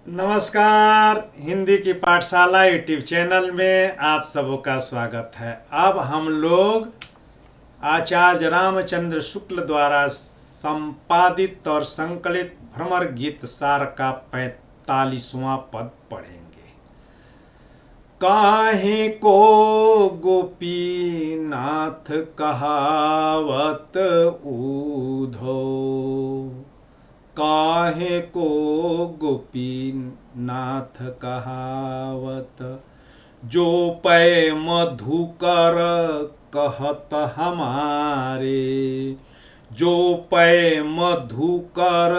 नमस्कार। हिंदी की पाठशाला यूट्यूब चैनल में आप सबों का स्वागत है। अब हम लोग आचार्य रामचंद्र शुक्ल द्वारा संपादित और संकलित भ्रमर गीत सार का 45वां पद पढ़ेंगे। काहे को गोपीनाथ कहावत ऊधो, काहे को गोपीनाथ कहावत, जो पै मधुकर कहत हमारे, जो पै मधुकर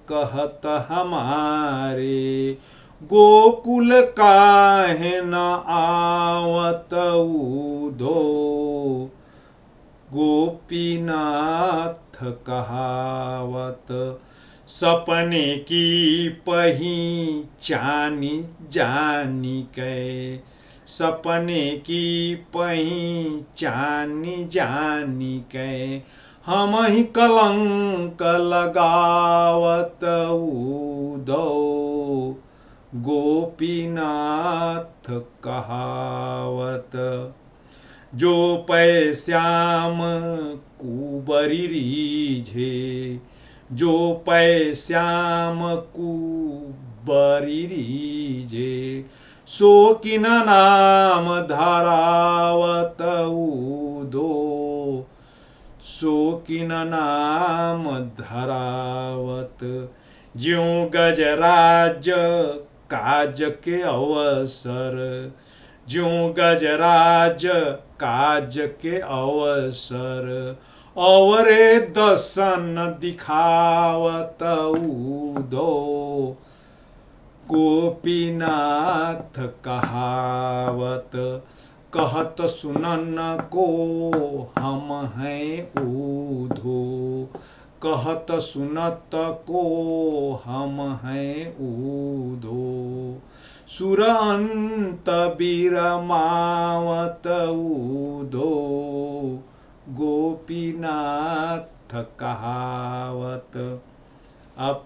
कहत हमारे, गोकुल काहे न आवत ऊधो, गोपीनाथ कहावत। सपने की पहिचानी जानी कै, सपने की पहिचानी जानी कै, हम ही कलंक लगावत ऊधो, गोपीनाथ कहावत। जो पै श्याम कुबरी रीझे, जो पै श्याम कुबरी रीझे, सो किन नाम धरावत ऊधो, सो किन नाम धरावत। ज्यों गजराज काज के अवसर, ज्यों गजराज काज के अवसर, औरे दसन दिखावत ऊधो, गोपीनाथ कहावत। कहत सुनन को हम हैं ऊधो, कहत सुनत को हम हैं ऊधो, सुर अंत बिरमावत ऊधो, गोपीनाथ कहावत। अब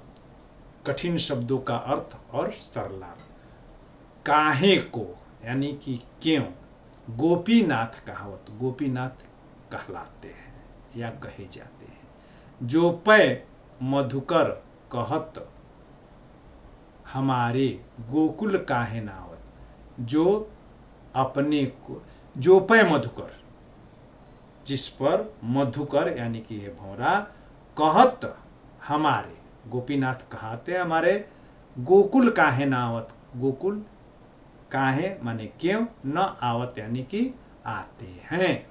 कठिन शब्दों का अर्थ और सरलार्थ। काहे को यानी कि क्यों, गोपीनाथ कहावत, गोपीनाथ कहलाते हैं या कहे जाते हैं। जो पै मधुकर कहत हमारे, गोकुल काहे नावत, जो अपने को, जो पै मधुकर, जिस पर मधुकर यानी कि ये भौरा कहत हमारे, गोपीनाथ कहते हमारे, गोकुल काहे न आवत, गोकुल काहे माने क्यों, न आवत यानी कि आते हैं।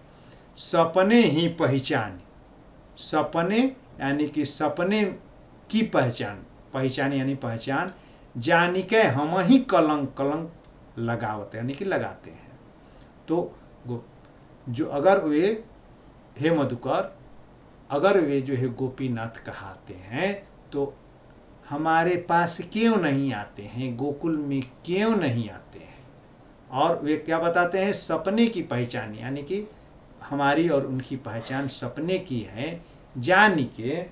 सपने ही पहचान, सपने यानी कि सपने की पहचान, पहचान यानी पहचान, जानी के हम ही कलंक, कलंक लगावत यानी कि लगाते हैं। तो जो अगर वे हे मधुकर, अगर वे जो है गोपीनाथ कहाते हैं तो हमारे पास क्यों नहीं आते हैं, गोकुल में क्यों नहीं आते हैं। और वे क्या बताते हैं, सपने की पहचान यानी कि हमारी और उनकी पहचान सपने की है, जानी के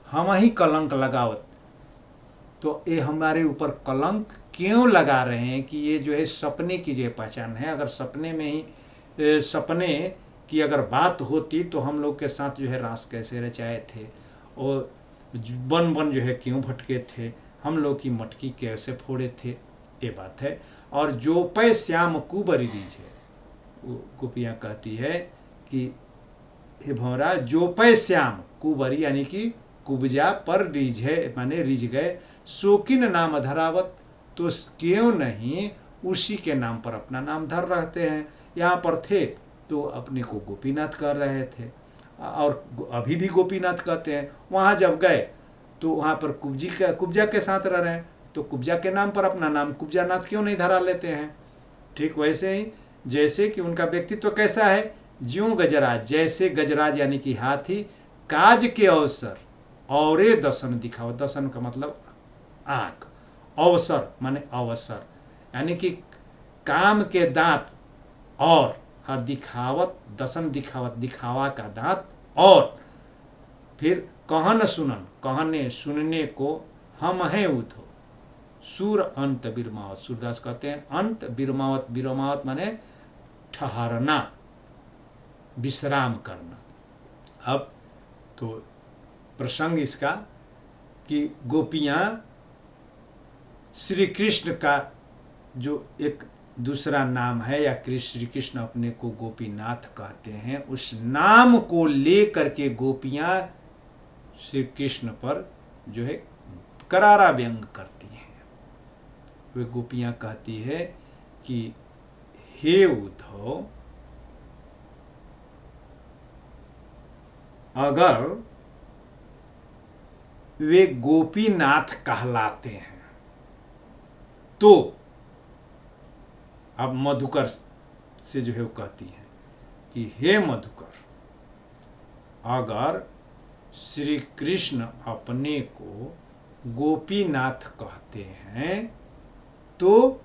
हम ही कलंक लगावत। तो ये हमारे ऊपर कलंक क्यों लगा रहे हैं कि ये जो है सपने की जो पहचान है। अगर सपने में ही सपने की अगर बात होती तो हम लोग के साथ जो है रास कैसे रचाए थे, और बन बन जो है क्यों भटके थे, हम लोग की मटकी कैसे फोड़े थे, ये बात है। और जो पै श्याम कुबरी रीझ है, गोपियाँ कहती है कि हे भौरा, जो पै श्याम कुबरी यानी कि कुब्जा पर रीझे माने रीझ गए, शोकिन नाम धरावत, तो क्यों नहीं उसी के नाम पर अपना नाम धर रहते हैं। यहाँ पर थे तो अपने को गोपीनाथ कह रहे थे और अभी भी गोपीनाथ कहते हैं। वहाँ जब गए तो वहाँ पर कुब्जा के साथ रह रहे हैं, तो कुब्जा के नाम पर अपना नाम कुब्जानाथ क्यों नहीं धरा लेते हैं। ठीक वैसे ही जैसे कि उनका व्यक्तित्व कैसा है, ज्यों गजराज, जैसे गजराज यानी कि हाथी, काज के अवसर औरे दसन दिखाओ, दसन का मतलब आँख, अवसर माने अवसर यानी कि काम के दांत और दिखावत, दसन दिखावत, दिखावा का दांत, और फिर कहन सुनन, कहने सुनने को हम हैं उधो, सूर अंत विरमावत। सूरदास कहते हैं अंत विरमावत, विरमावत माने ठहरना, विश्राम करना। अब तो प्रसंग इसका कि गोपियां श्री कृष्ण का जो एक दूसरा नाम है, या श्री कृष्ण अपने को गोपीनाथ कहते हैं, उस नाम को लेकर के गोपियां श्री कृष्ण पर जो है करारा व्यंग करती हैं। वे गोपियां कहती है कि हे उद्धव, अगर वे गोपीनाथ कहलाते हैं तो, अब मधुकर से जो है वो कहती है कि हे मधुकर, अगर श्री कृष्ण अपने को गोपीनाथ कहते हैं तो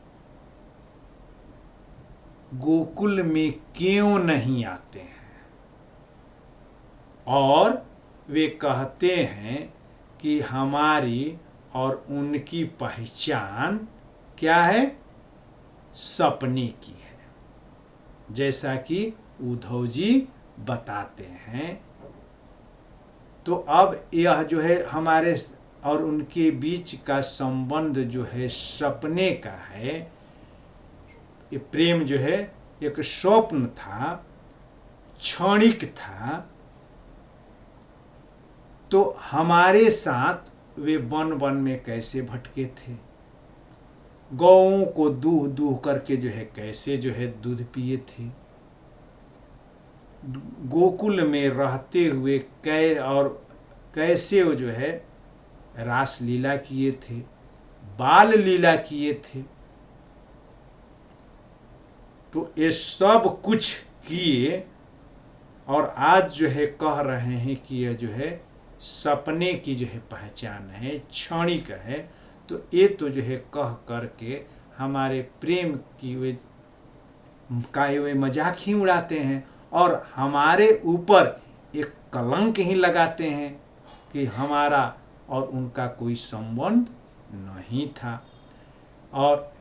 गोकुल में क्यों नहीं आते हैं? और वे कहते हैं कि हमारी और उनकी पहचान क्या है? सपने की है, जैसा कि उद्धव जी बताते हैं। तो अब यह जो है हमारे और उनके बीच का संबंध जो है सपने का है। ये प्रेम जो है एक स्वप्न था, क्षणिक था। तो हमारे साथ वे वन वन में कैसे भटके थे, गौओं को दूह दूह करके जो है कैसे जो है दूध पिए थे, गोकुल में रहते हुए कैसे वो जो है रास लीला किए थे, बाल लीला किए थे। तो ये सब कुछ किए और आज जो है कह रहे हैं कि यह जो है सपने की जो है पहचान है, क्षणिक है। तो ये तो जो है कह करके हमारे प्रेम की वे मजाक ही उड़ाते हैं और हमारे ऊपर एक कलंक ही लगाते हैं कि हमारा और उनका कोई संबंध नहीं था। और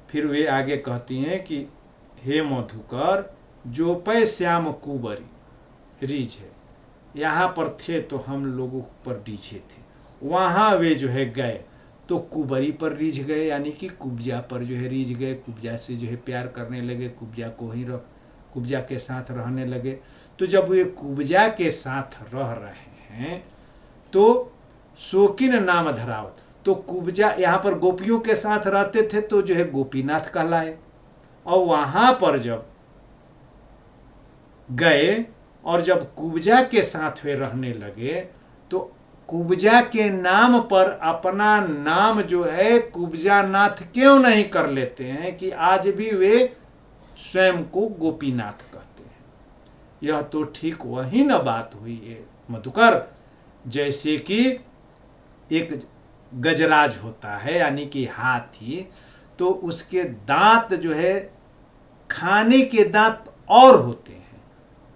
फिर वे आगे कहती हैं कि हे मधुकर, जो पै श्याम कुबरी रीझ है, यहाँ पर थे तो हम लोगों पर रीझे थे, वहाँ वे जो है गए तो कुबरी पर रीझ गए, यानी कि कुब्जा पर जो है रीझ गए, कुब्जा से जो है प्यार करने लगे, कुब्जा को ही कुब्जा के साथ रहने लगे। तो जब वे कुब्जा के साथ रह रहे हैं तो शौकीन नाम धरावत, तो कुब्जा यहाँ पर गोपियों के साथ रहते थे तो जो है गोपीनाथ कहलाए, और वहाँ पर जब गए और जब कुब्जा के साथ वे रहने लगे तो कुब्जा के नाम पर अपना नाम जो है कुब्जा नाथ क्यों नहीं कर लेते हैं कि आज भी वे स्वयं को गोपीनाथ कहते हैं। यह तो ठीक वही न बात हुई है मधुकर, जैसे कि एक गजराज होता है यानी कि हाथी, तो उसके दांत जो है खाने के दांत और होते हैं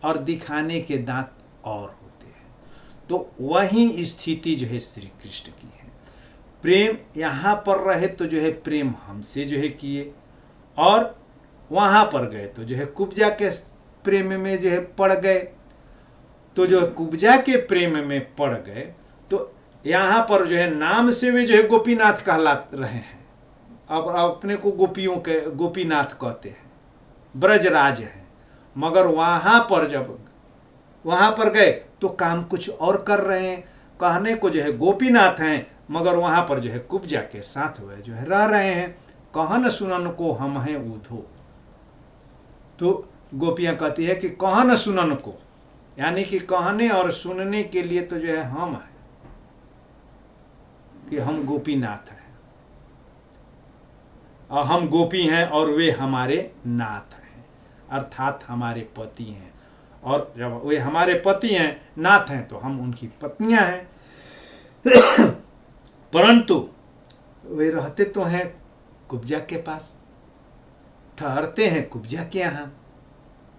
और दिखाने के दांत और होते हैं। तो वही स्थिति जो है श्री कृष्ण की है। प्रेम यहाँ पर रहे तो जो है प्रेम हमसे जो है किए, और वहाँ पर गए तो जो है कुब्जा के प्रेम में जो है पड़ गए। तो जो कुब्जा के प्रेम में पड़ गए तो यहाँ पर जो है नाम से वे जो है गोपीनाथ कहला रहे हैं। अब अपने को गोपियों के गोपीनाथ कहते हैं, ब्रजराज हैं, मगर वहाँ पर जब वहाँ पर गए तो काम कुछ और कर रहे हैं। कहने को जो है गोपीनाथ हैं, मगर वहाँ पर जो है कुब्जा के साथ वे जो है रह रहे हैं। कहन सुनन को हम हैं ऊधो, तो गोपियाँ कहती है कि कहन सुनन को, यानी कि कहने और सुनने के लिए तो जो है हम हैं, कि हम गोपीनाथ हैं और हम गोपी हैं और वे हमारे नाथ हैं, अर्थात हमारे पति हैं। और जब वे हमारे पति हैं, नाथ हैं, तो हम उनकी पत्नियां हैं। परंतु वे रहते तो हैं कुब्जा के पास, ठहरते हैं कुब्जा के यहाँ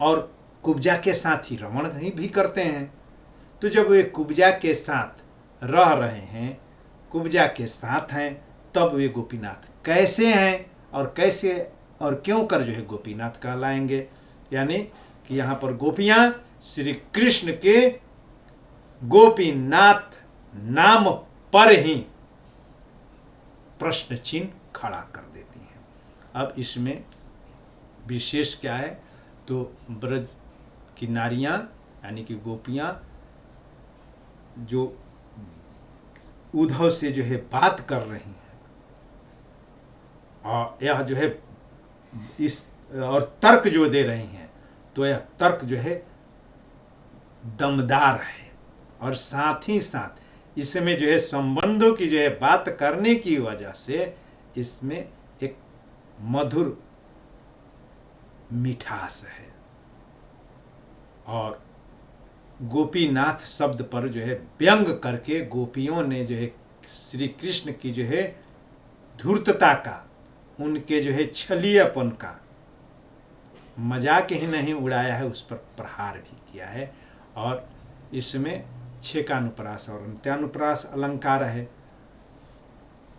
और कुब्जा के साथ ही रमण भी करते हैं। तो जब वे कुब्जा के साथ रह रहे हैं, कुब्जा के साथ हैं, तब वे गोपीनाथ कैसे हैं और कैसे और क्यों कर जो है गोपीनाथ कहलाएंगे। यानी कि यहाँ पर गोपियाँ श्री कृष्ण के गोपीनाथ नाम पर ही प्रश्न चिन्ह खड़ा कर देती हैं। अब इसमें विशेष क्या है, तो ब्रज की नारियां यानी कि गोपियां जो उद्धव से जो है बात कर रही हैं, और यह जो है इस और तर्क जो दे रही हैं, तो यह तर्क जो है दमदार है, और साथ ही साथ इसमें जो है संबंधों की जो है बात करने की वजह से इसमें एक मधुर मिठास है। और गोपीनाथ शब्द पर जो है व्यंग करके गोपियों ने जो है श्री कृष्ण की जो है धूर्तता का, उनके जो है छलियापन का मजाक ही नहीं उड़ाया है, उस पर प्रहार भी किया है। और इसमें छेकानुप्रास और अंत्यानुप्रास अलंकार है।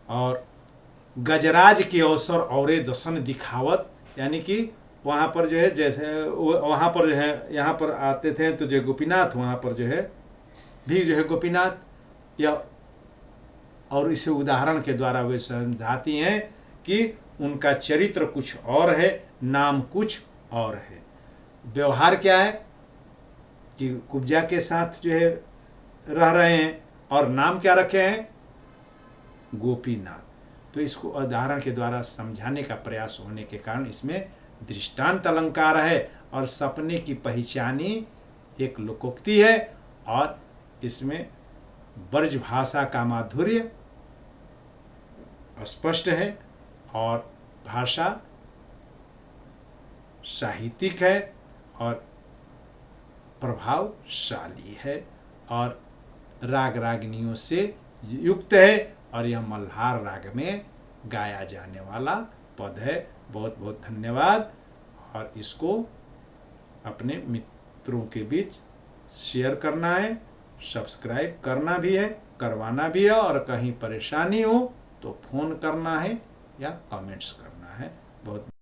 और गजराज के अवसर और दसन दिखावत, यानी कि वहाँ पर जो है जैसे वहाँ पर जो है यहाँ पर आते थे तो जो गोपीनाथ वहाँ पर जो है भी जो है गोपीनाथ, या और इसे उदाहरण के द्वारा वे समझाती हैं कि उनका चरित्र कुछ और है, नाम कुछ और है। व्यवहार क्या है कि कुब्जा के साथ जो है रह रहे हैं और नाम क्या रखे हैं, गोपीनाथ। तो इसको उदाहरण के द्वारा समझाने का प्रयास होने के कारण इसमें दृष्टांत अलंकार है और सपने की पहचानी एक लोकोक्ति है। और इसमें ब्रज भाषा का माधुर्य स्पष्ट है और भाषा साहित्यिक है और प्रभावशाली है और राग रागनियों से युक्त है, और यह मल्हार राग में गाया जाने वाला पद है। बहुत बहुत धन्यवाद। और इसको अपने मित्रों के बीच शेयर करना है, सब्सक्राइब करना भी है, करवाना भी है, और कहीं परेशानी हो तो फ़ोन करना है या कमेंट्स करना है। बहुत